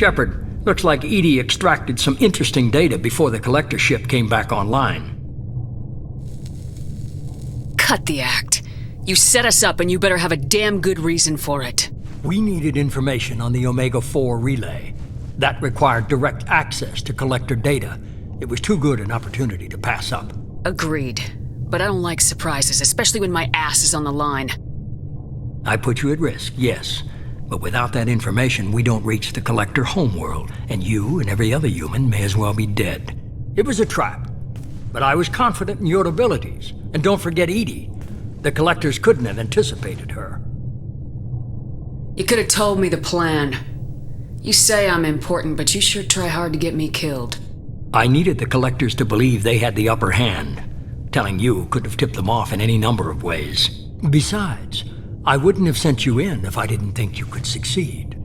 Shepard, looks like EDI extracted some interesting data before the collector ship came back online. Cut the act. You set us up and you better have a damn good reason for it. We needed information on the Omega-4 relay. That required direct access to collector data. It was too good an opportunity to pass up. Agreed. But I don't like surprises, especially when my ass is on the line. I put you at risk, yes. But without that information, we don't reach the collector homeworld, and you and every other human may as well be dead. It was a trap. But I was confident in your abilities. And don't forget EDI. The collectors couldn't have anticipated her. You could have told me the plan. You say I'm important, but you sure try hard to get me killed. I needed the collectors to believe they had the upper hand. Telling you could have tipped them off in any number of ways. Besides, I wouldn't have sent you in if I didn't think you could succeed.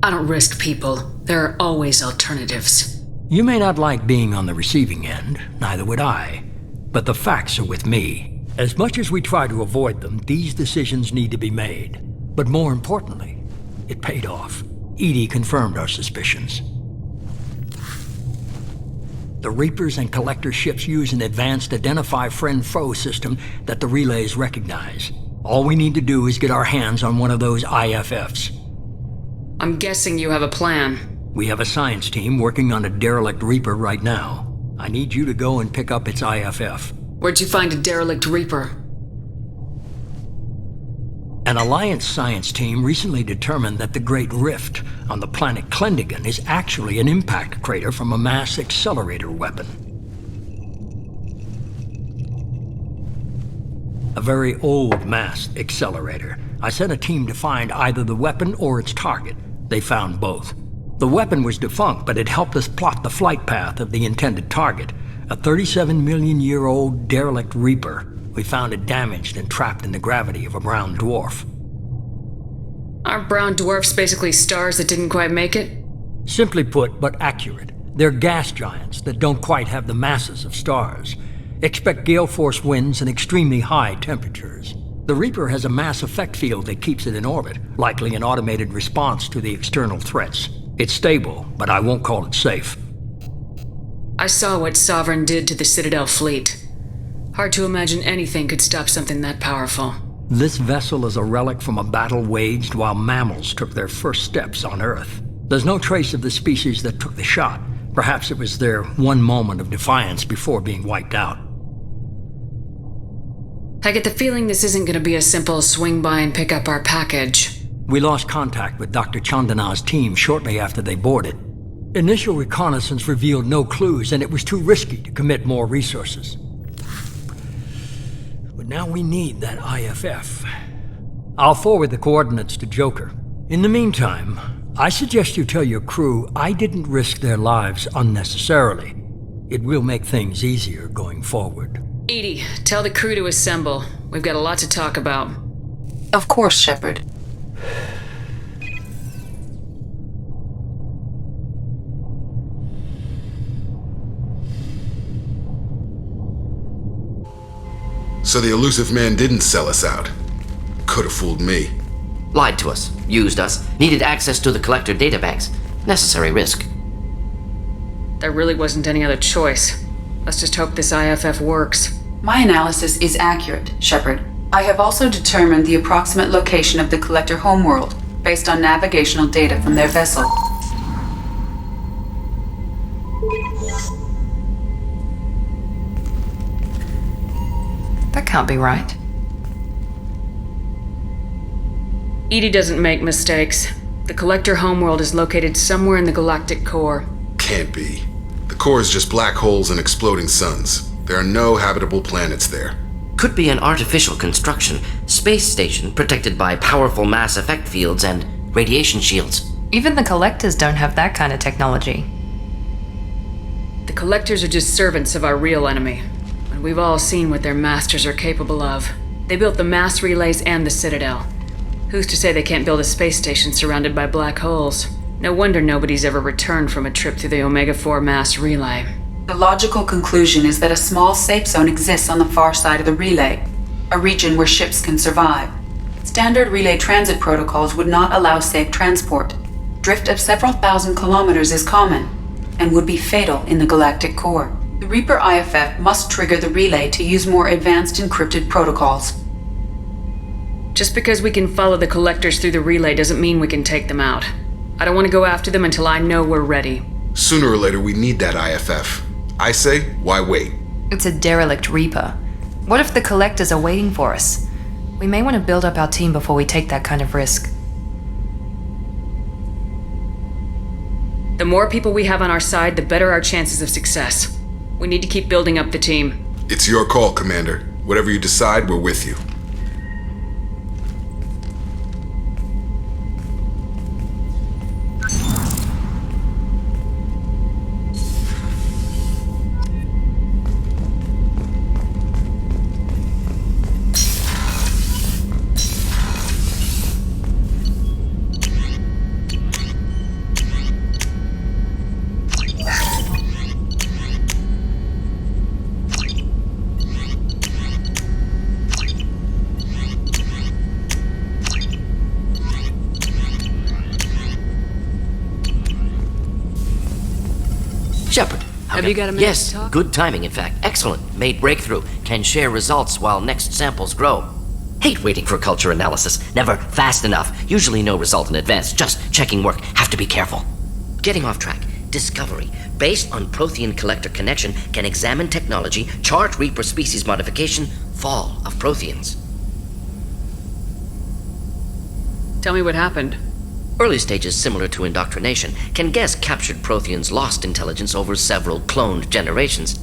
I don't risk people. There are always alternatives. You may not like being on the receiving end, neither would I. But the facts are with me. As much as we try to avoid them, these decisions need to be made. But more importantly, it paid off. EDI confirmed our suspicions. The Reapers and Collector ships use an advanced Identify Friend-Foe system that the relays recognize. All we need to do is get our hands on one of those IFFs. I'm guessing you have a plan. We have a science team working on a derelict Reaper right now. I need you to go and pick up its IFF. Where'd you find a derelict Reaper? An Alliance science team recently determined that the Great Rift on the planet Klendagon is actually an impact crater from a mass accelerator weapon. A very old mass accelerator. I sent a team to find either the weapon or its target. They found both. The weapon was defunct, but it helped us plot the flight path of the intended target, a 37-million-year-old derelict Reaper. We found it damaged and trapped in the gravity of a brown dwarf. Aren't brown dwarfs basically stars that didn't quite make it? Simply put, but accurate. They're gas giants that don't quite have the masses of stars. Expect gale force winds and extremely high temperatures. The Reaper has a mass effect field that keeps it in orbit, likely an automated response to the external threats. It's stable, but I won't call it safe. I saw what Sovereign did to the Citadel fleet. Hard to imagine anything could stop something that powerful. This vessel is a relic from a battle waged while mammals took their first steps on Earth. There's no trace of the species that took the shot. Perhaps it was their one moment of defiance before being wiped out. I get the feeling this isn't going to be a simple swing by and pick up our package. We lost contact with Dr. Chandana's team shortly after they boarded. Initial reconnaissance revealed no clues, and it was too risky to commit more resources. But now we need that IFF. I'll forward the coordinates to Joker. In the meantime, I suggest you tell your crew I didn't risk their lives unnecessarily. It will make things easier going forward. EDI, tell the crew to assemble. We've got a lot to talk about. Of course, Shepard. So the elusive man didn't sell us out. Could have fooled me. Lied to us, used us, needed access to the collector databanks. Necessary risk. There really wasn't any other choice. Let's just hope this IFF works. My analysis is accurate, Shepard. I have also determined the approximate location of the collector homeworld based on navigational data from their vessel. That can't be right. EDI doesn't make mistakes. The collector homeworld is located somewhere in the galactic core. Can't be. The core is just black holes and exploding suns. There are no habitable planets there. Could be an artificial construction, space station protected by powerful mass effect fields and radiation shields. Even the collectors don't have that kind of technology. The collectors are just servants of our real enemy. And we've all seen what their masters are capable of. They built the mass relays and the Citadel. Who's to say they can't build a space station surrounded by black holes? No wonder nobody's ever returned from a trip through the Omega-4 mass relay. The logical conclusion is that a small safe zone exists on the far side of the relay, a region where ships can survive. Standard relay transit protocols would not allow safe transport. drift of several thousand kilometers is common and would be fatal in the galactic core. The Reaper IFF must trigger the relay to use more advanced encrypted protocols. Just because we can follow the collectors through the relay doesn't mean we can take them out. I don't want to go after them until I know we're ready. Sooner or later, we need that IFF. I say, why wait? It's a derelict Reaper. What if the Collectors are waiting for us? We may want to build up our team before we take that kind of risk. The more people we have on our side, the better our chances of success. We need to keep building up the team. It's your call, Commander. Whatever you decide, we're with you. Shepard. Have you got a minute Yes, to talk? good timing, in fact. Excellent. Made breakthrough. Can share results while next samples grow. Hate waiting for culture analysis. Never fast enough. Usually no result in advance. Just checking work. Have to be careful. Getting off track. Discovery. Based on Prothean collector connection, can examine technology, chart Reaper species modification, fall of Protheans. Tell me what happened. Early stages similar to indoctrination, can guess captured Protheans lost intelligence over several cloned generations.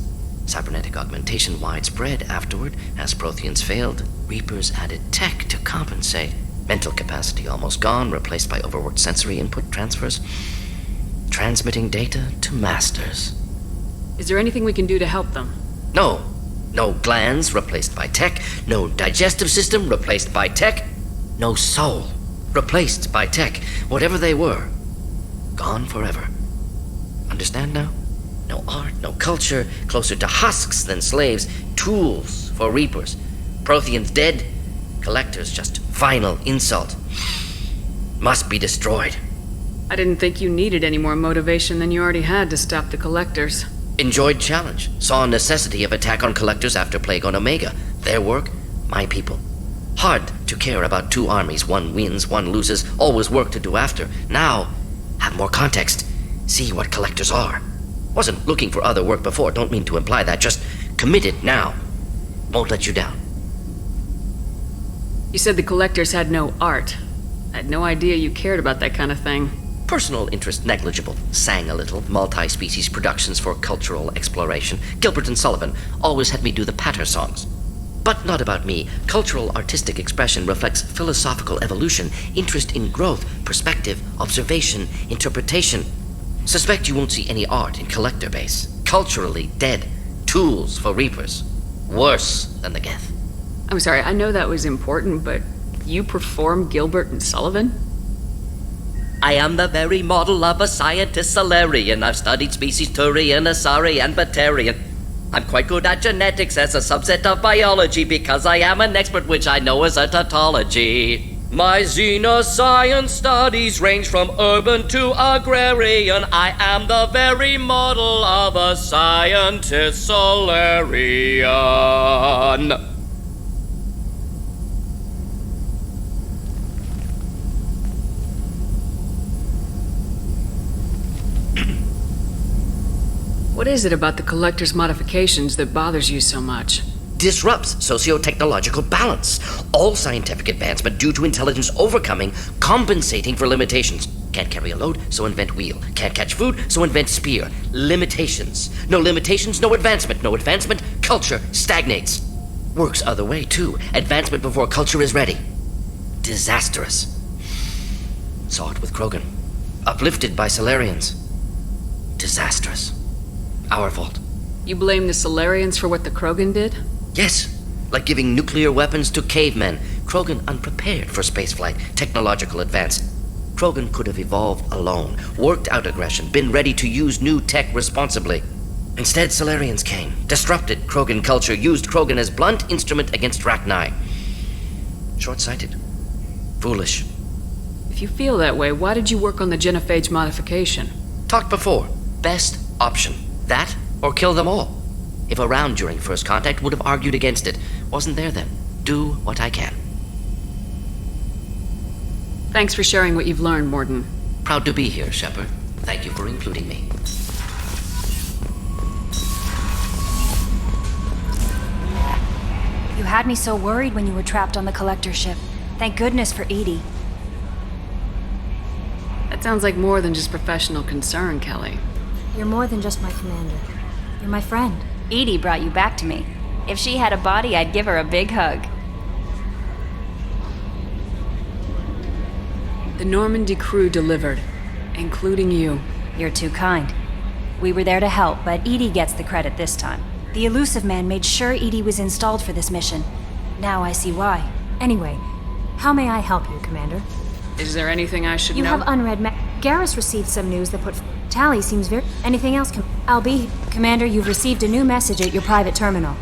Cybernetic augmentation widespread afterward. As Protheans failed, Reapers added tech to compensate. Mental capacity almost gone, replaced by overworked sensory input transfers. Transmitting data to masters. Is there anything we can do to help them? No. No glands replaced by tech. No digestive system replaced by tech. No soul replaced by tech. Whatever they were, gone forever. Understand now? No art, no culture, closer to husks than slaves, tools for Reapers. Protheans dead, collectors just final insult. Must be destroyed. I didn't think you needed any more motivation than you already had to stop the collectors. Enjoyed challenge. Saw necessity of attack on collectors after Plague on Omega. Their work, my people. Hard to care about two armies. One wins, one loses. Always work to do after. Now, have more context. See what collectors are. Wasn't looking for other work before. Don't mean to imply that. Just committed now. Won't let you down. You said the collectors had no art. I had no idea you cared about that kind of thing. Personal interest negligible. Sang a little. Multi-species productions for cultural exploration. Gilbert and Sullivan always had me do the patter songs. But not about me. Cultural artistic expression reflects philosophical evolution, interest in growth, perspective, observation, interpretation. Suspect you won't see any art in collector base. Culturally dead. Tools for Reapers. Worse than the Geth. I'm sorry, I know that was important, but you perform Gilbert and Sullivan? I am the very model of a scientist Solarian. I've studied species Turian, Asari, and Batarian. I'm quite good at genetics as a subset of biology because I am an expert, which I know is a tautology. My xenoscience studies range from urban to agrarian. I am the very model of a scientist Solarian. What is it about the collector's modifications that bothers you so much? Disrupts socio-technological balance. All scientific advancement due to intelligence overcoming, compensating for limitations. Can't carry a load, so invent wheel. Can't catch food, so invent spear. Limitations. No limitations, no advancement. No advancement, culture stagnates. Works other way, too. Advancement before culture is ready. Disastrous. Saw it with Krogan. Uplifted by Solarians. Disastrous. Our fault. You blame the Solarians for what the Krogan did? Yes, like giving nuclear weapons to cavemen. Krogan unprepared for spaceflight, technological advance. Krogan could have evolved alone, worked out aggression, been ready to use new tech responsibly. Instead, Solarians came, disrupted Krogan culture, used Krogan as blunt instrument against Rachni. Short-sighted. Foolish. If you feel that way, why did you work on the genophage modification? Talked before. Best option. That, or kill them all. If around during first contact, would have argued against it. Wasn't there then. Do what I can. Thanks for sharing what you've learned, Mordin. Proud to be here, Shepard. Thank you for including me. You had me so worried when you were trapped on the Collector ship. Thank goodness for EDI. That sounds like more than just professional concern, Kelly. You're more than just my commander. You're my friend. EDI brought you back to me. If she had a body, I'd give her a big hug. The Normandy crew delivered, including you. You're too kind. We were there to help, but EDI gets the credit this time. The Illusive Man made sure EDI was installed for this mission. Now I see why. Anyway, how may I help you, Commander? Is there anything I should know? You have unread Garrus received some news that put... Tally seems very... Anything else, I'll be... Commander, you've received a new message at your private terminal.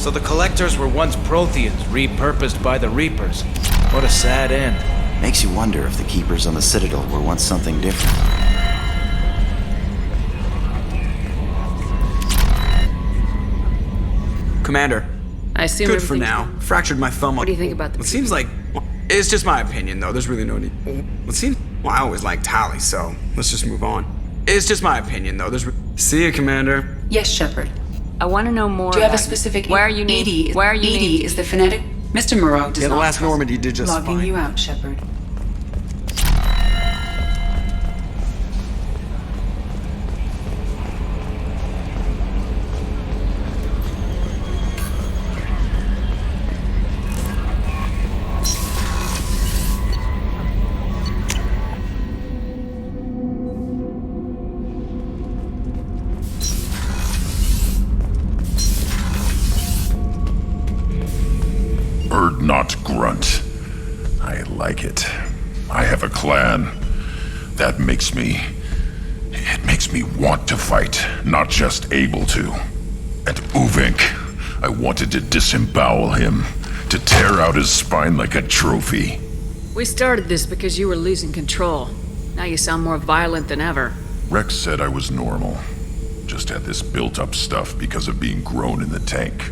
So the Collectors were once Protheans, repurposed by the Reapers. What a sad end. Makes you wonder if the Keepers on the Citadel were once something different. Commander. I assume Good for everything's- now. Fractured my thumb. What do you think about the... It seems like... It's just my opinion, though. There's really no need... It seems... Well, I always liked Tally, so let's just move on. It's just my opinion, though. See you, Commander. Yes, Shepard. I want to know more Do you have a about specific... Where you need... EDI, Where you EDI need... is the phonetic... Mr. Moreau does Yeah, the not last trust- Normandy did just Logging fine. you out, Shepard. Bird not grunt. I like it. I have a clan. That makes me... It makes me want to fight, not just able to. And Uvink, I wanted to disembowel him, to tear out his spine like a trophy. We started this because you were losing control. Now you sound more violent than ever. Rex said I was normal. Just had this built-up stuff because of being grown in the tank.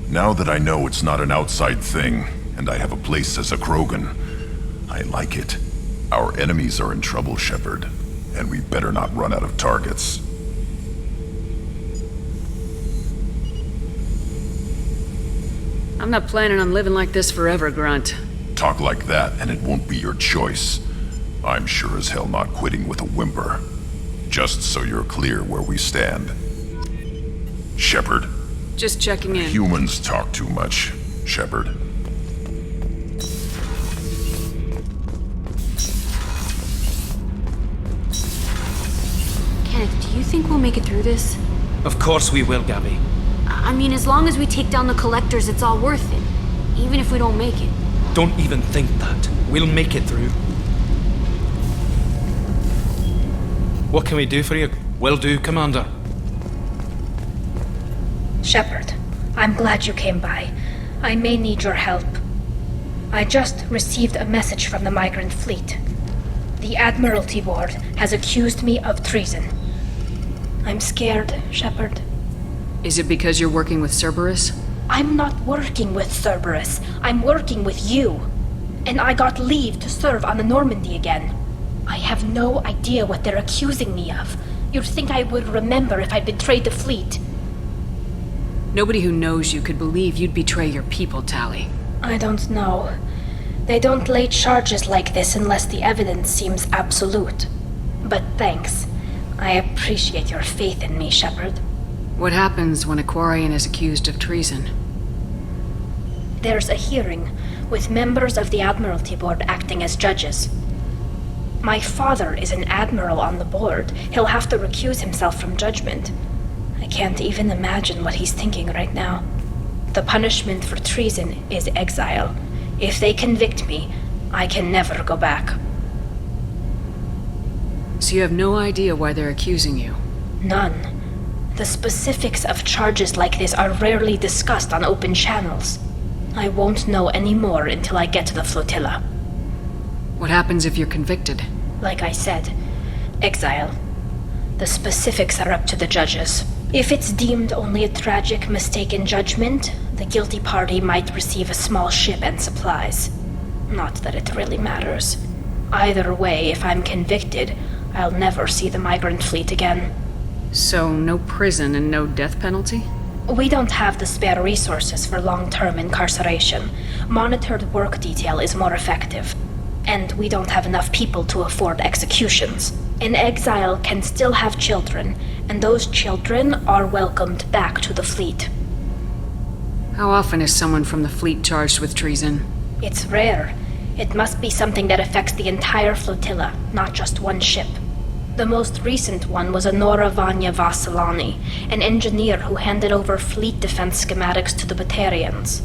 Now that I know it's not an outside thing, and I have a place as a Krogan, I like it. Our enemies are in trouble, Shepard, and we better not run out of targets. I'm not planning on living like this forever, Grunt. Talk like that, and it won't be your choice. I'm sure as hell not quitting with a whimper. Just so you're clear where we stand. Shepard. Just checking in. Humans talk too much, Shepard. Kenneth, do you think we'll make it through this? Of course we will, Gabby. I mean, as long as we take down the Collectors, it's all worth it. Even if we don't make it. Don't even think that. We'll make it through. What can we do for you? Will do, Commander. Shepard, I'm glad you came by. I may need your help. I just received a message from the Migrant Fleet. The Admiralty Board has accused me of treason. I'm scared, Shepard. Is it because you're working with Cerberus? I'm not working with Cerberus. I'm working with you. And I got leave to serve on the Normandy again. I have no idea what they're accusing me of. You'd think I would remember if I betrayed the fleet. Nobody who knows you could believe you'd betray your people, Tally. I don't know. They don't lay charges like this unless the evidence seems absolute. But thanks. I appreciate your faith in me, Shepard. What happens when a Quarian is accused of treason? There's a hearing, with members of the Admiralty Board acting as judges. My father is an admiral on the board. He'll have to recuse himself from judgment. I can't even imagine what he's thinking right now. The punishment for treason is exile. If they convict me, I can never go back. So you have no idea why they're accusing you? None. The specifics of charges like this are rarely discussed on open channels. I won't know any more until I get to the flotilla. What happens if you're convicted? Like I said, exile. The specifics are up to the judges. If it's deemed only a tragic mistake in judgment, the guilty party might receive a small ship and supplies. Not that it really matters. Either way, if I'm convicted, I'll never see the migrant fleet again. So, no prison and no death penalty? We don't have the spare resources for long-term incarceration. Monitored work detail is more effective. And we don't have enough people to afford executions. An exile can still have children, and those children are welcomed back to the fleet. How often is someone from the fleet charged with treason? It's rare. It must be something that affects the entire flotilla, not just one ship. The most recent one was Honora Vanya Vasilani, an engineer who handed over fleet defense schematics to the Batarians.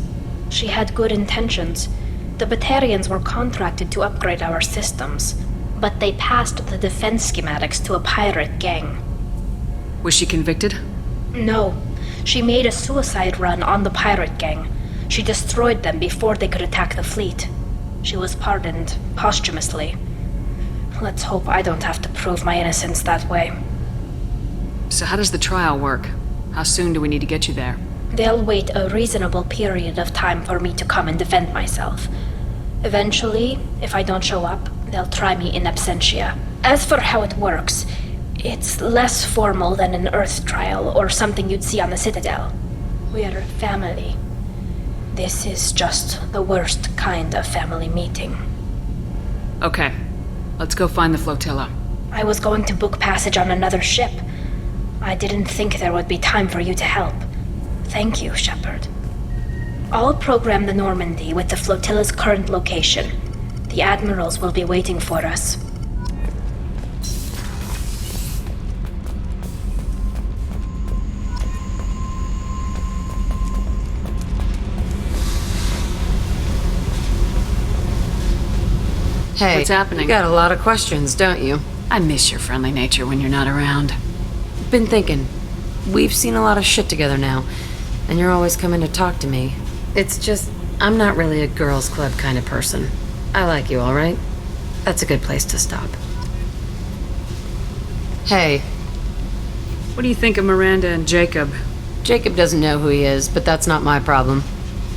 She had good intentions. The Batarians were contracted to upgrade our systems, but they passed the defense schematics to a pirate gang. Was she convicted? No. She made a suicide run on the pirate gang. She destroyed them before they could attack the fleet. She was pardoned posthumously. Let's hope I don't have to prove my innocence that way. So how does the trial work? How soon do we need to get you there? They'll wait a reasonable period of time for me to come and defend myself. Eventually, if I don't show up, they'll try me in absentia. As for how it works, it's less formal than an Earth trial or something you'd see on the Citadel. We're family. This is just the worst kind of family meeting. Okay. Let's go find the flotilla. I was going to book passage on another ship. I didn't think there would be time for you to help. Thank you, Shepard. I'll program the Normandy with the flotilla's current location. The admirals will be waiting for us. Hey, what's happening? You got a lot of questions, don't you? I miss your friendly nature when you're not around. Been thinking. We've seen a lot of shit together now, and you're always coming to talk to me. It's just, I'm not really a girls' club kind of person. I like you, all right? That's a good place to stop. Hey. What do you think of Miranda and Jacob? Jacob doesn't know who he is, but that's not my problem.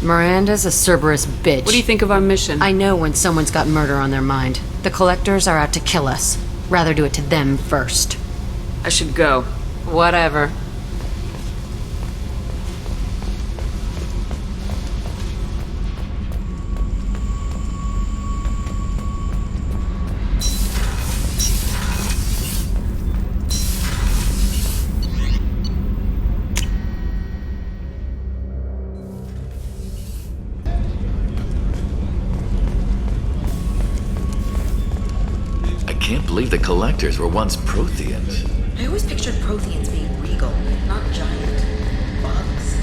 Miranda's a Cerberus bitch. What do you think of our mission? I know when someone's got murder on their mind. The Collectors are out to kill us. Rather do it to them first. I should go. Whatever. I can't believe the Collectors were once Protheans. I always pictured Protheans being regal, not giant bugs.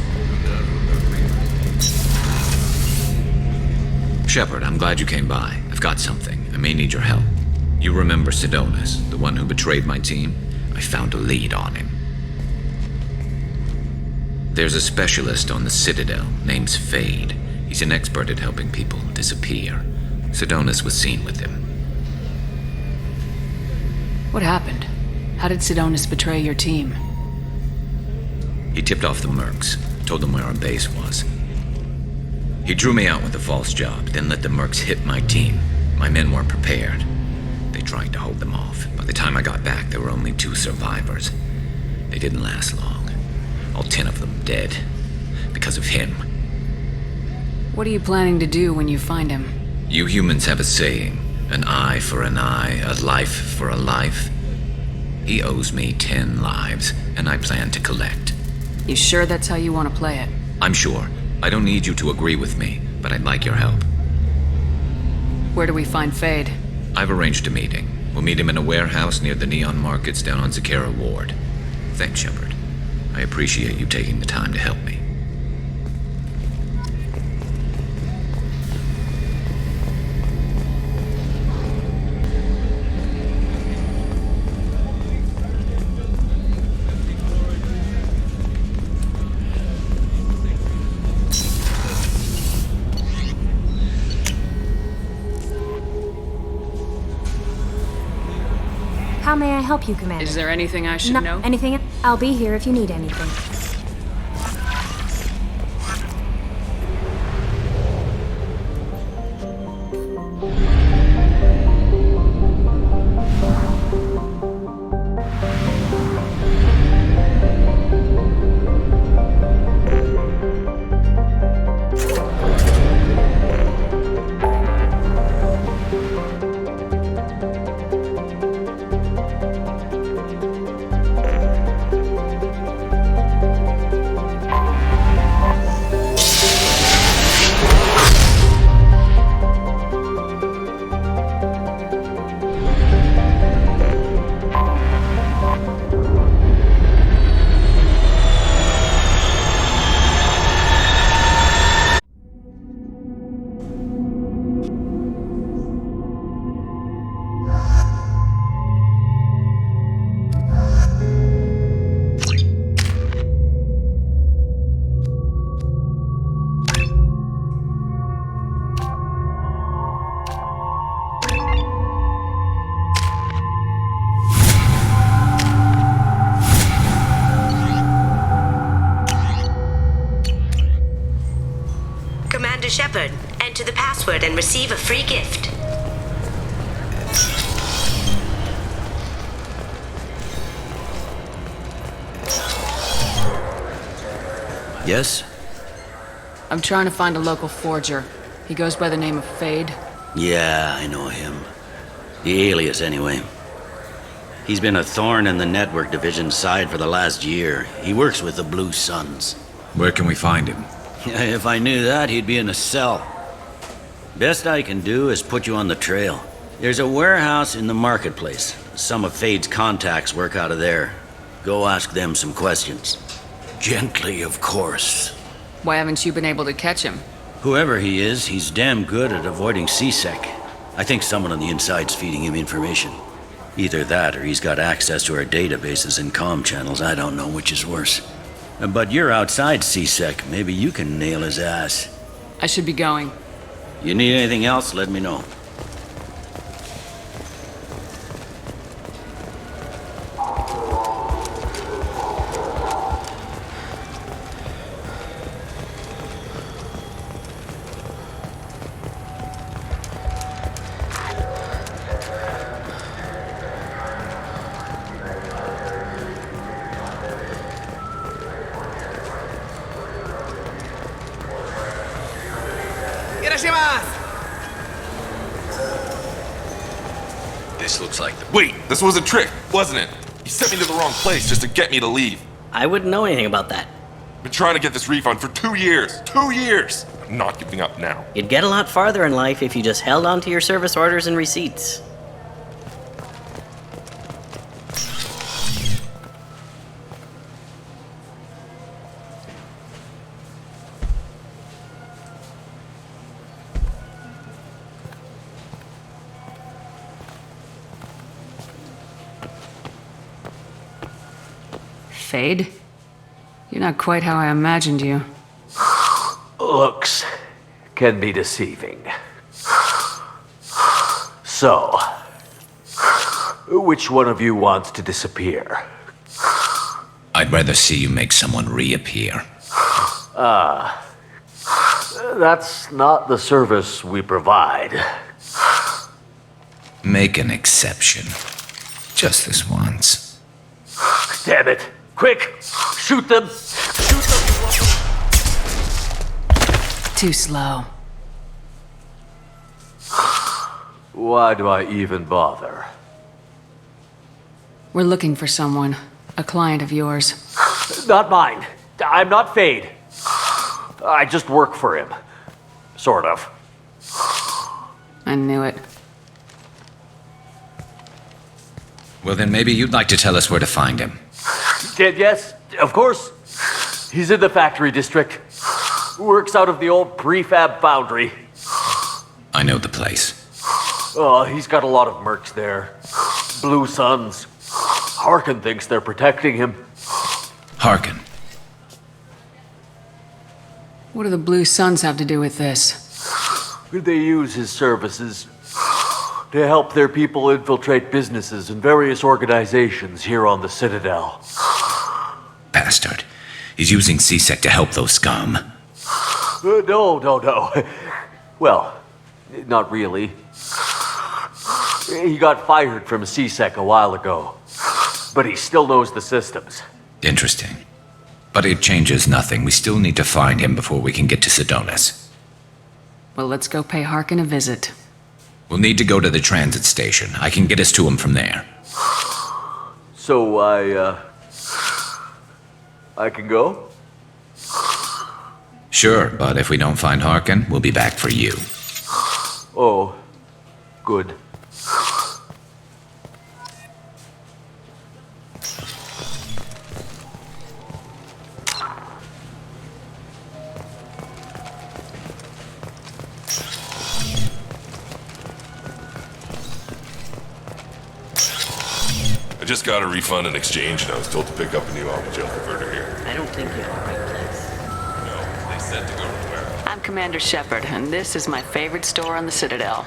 Shepard, I'm glad you came by. I've got something. I may need your help. You remember Sidonus, the one who betrayed my team? I found a lead on him. There's a specialist on the Citadel named Fade. He's an expert at helping people disappear. Sidonus was seen with him. What happened? How did Sidonus betray your team? He tipped off the Mercs, told them where our base was. He drew me out with a false job, then let the Mercs hit my team. My men weren't prepared. They tried to hold them off. By the time I got back, there were only 2 survivors. They didn't last long. All 10 of them dead. Because of him. What are you planning to do when you find him? You humans have a saying. An eye for an eye, a life for a life. He owes me 10 lives, and I plan to collect. You sure that's how you want to play it? I'm sure. I don't need you to agree with me, but I'd like your help. Where do we find Fade? I've arranged a meeting. We'll meet him in a warehouse near the Neon Markets down on Zakera Ward. Thanks, Shepard. I appreciate you taking the time to help me. How may I help you, Commander? Is there anything I should know? Anything? I'll be here if you need anything. Shepard, enter the password and receive a free gift. Yes? I'm trying to find a local forger. He goes by the name of Fade. Yeah, I know him. The alias, anyway. He's been a thorn in the network division's side for the last year. He works with the Blue Suns. Where can we find him? If I knew that, he'd be in a cell. Best I can do is put you on the trail. There's a warehouse in the marketplace. Some of Fade's contacts work out of there. Go ask them some questions. Gently, of course. Why haven't you been able to catch him? Whoever he is, he's damn good at avoiding C-Sec. I think someone on the inside's feeding him information. Either that, or he's got access to our databases and comm channels. I don't know which is worse. But you're outside C-Sec. Maybe you can nail his ass. I should be going. You need anything else, let me know. This looks like the... Wait, this was a trick, wasn't it? You sent me to the wrong place just to get me to leave. I wouldn't know anything about that. I've been trying to get this refund for 2 years. 2 years! I'm not giving up now. You'd get a lot farther in life if you just held on to your service orders and receipts. Fade? You're not quite how I imagined you. Looks can be deceiving. So, which one of you wants to disappear? I'd rather see you make someone reappear. That's not the service we provide. Make an exception. Just this once. Damn it! Quick! Shoot them! Shoot them! Too slow. Why do I even bother? We're looking for someone. A client of yours. Not mine. I'm not Fade. I just work for him. Sort of. I knew it. Well, then maybe you'd like to tell us where to find him. Yes, of course. He's in the factory district. Works out of the old prefab foundry. I know the place. Oh, he's got a lot of mercs there. Blue Suns. Harkin thinks they're protecting him. Harkin. What do the Blue Suns have to do with this? They use his services to help their people infiltrate businesses and various organizations here on the Citadel. Bastard. He's using C-Sec to help those scum. No. Well, not really. He got fired from C-Sec a while ago, but he still knows the systems. Interesting. But it changes nothing. We still need to find him before we can get to Sidonis. Well, let's go pay Harkin a visit. We'll need to go to the transit station. I can get us to him from there. So I can go? Sure, but if we don't find Harkin, we'll be back for you. Oh, good. I just got a refund and exchange, and I was told to pick up a new Alpha-Gel converter here. I don't think you're in the right place. No, they said to go to the warehouse. I'm Commander Shepard, and this is my favorite store on the Citadel.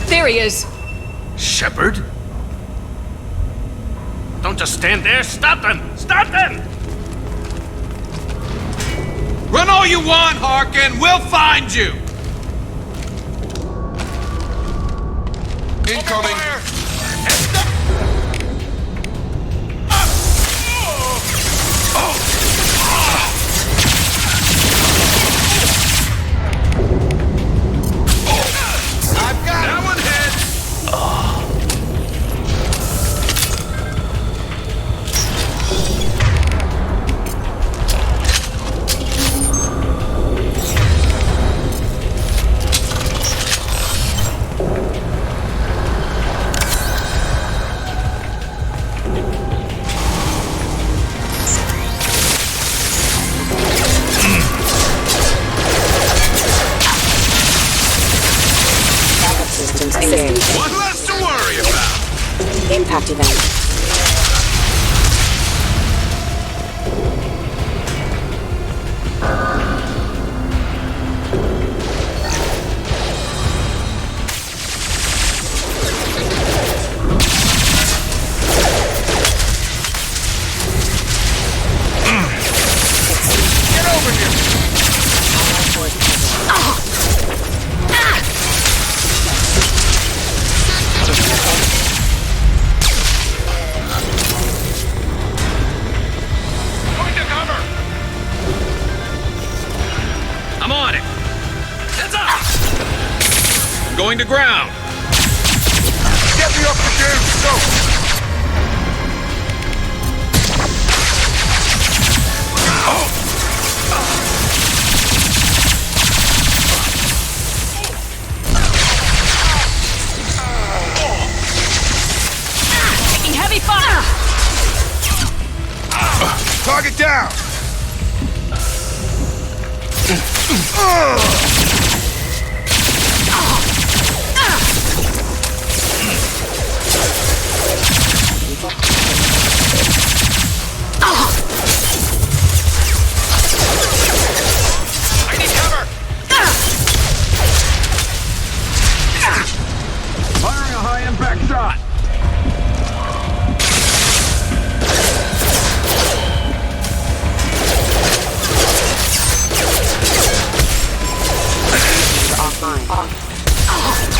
There he is! Shepard? Don't just stand there. Stop them! Stop them! Run all you want, Harkin. We'll find you. Incoming! I've got that one hit. One less to worry about. Impact event. Get over here. going to ground. Get me up the game, go! Taking heavy fire! Target down! I need cover! Firing a high-impact shot! Offline.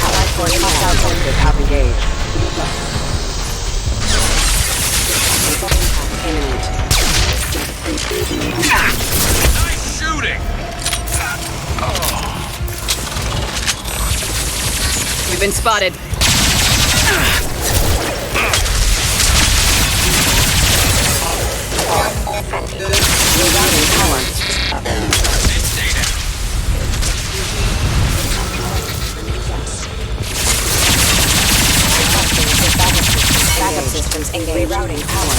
Allied force hostile forces have engaged. Imminent. Nice shooting! We've been spotted. Backup systems engaged. Rerouting power.